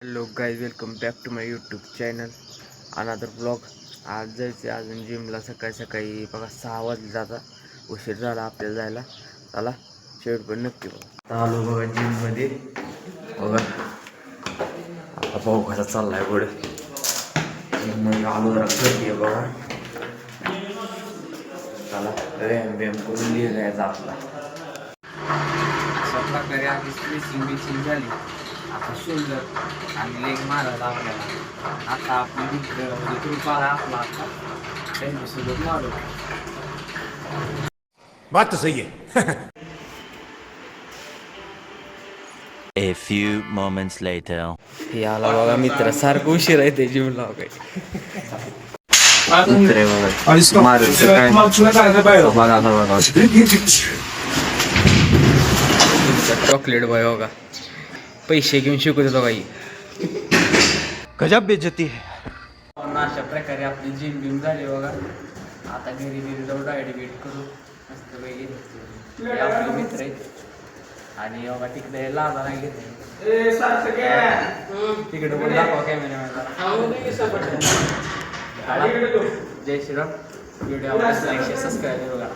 Hello guys, welcome back to my YouTube channel another blog. आज जायचे अजून जिमला. सकाळी सकाळी बघा 6 वाजले जाता. उशीर झाला आपल्याला जायला. चला शेवट पण नक्की बघा. आलो बघा जिममध्ये. बघा आता पाहू कसा चाललाय पुढे. जिममध्ये आलो जरा गर्दी आहे बघा. चला व्यायाम करून लिहायचा आपला. अशा प्रकारे आधी स्ट्रेचिंग झाली. आता शोल्डर आणि लेग मारायला आपल्याला. आता आपली मित्र ग्रुप आला आपला. आता त्यांच्यासोबत मारू. बात तो सही है. A few moments later. हे आला बघा मित्र. सारखं उशीर आहे ते जिमला काही. मित्र बघा मारायचं काय बघा. चॉकलेट बॉय बघा. पैसे घेऊन शिकवत होतो काही. गजब बेइज्जती है. अशा प्रकारे आपली जिम बिम झाली बघा. आता घरी जाऊ डायट वेट करू मस्त पैकी. हे आपले मित्र आहेत. आणि बघा तिकडे लाजा नाही घेत. तिकडे पण दाखवा कॅमेरा. जय श्रीराम. व्हिडिओ लाईक सबस्क्राईब बघा.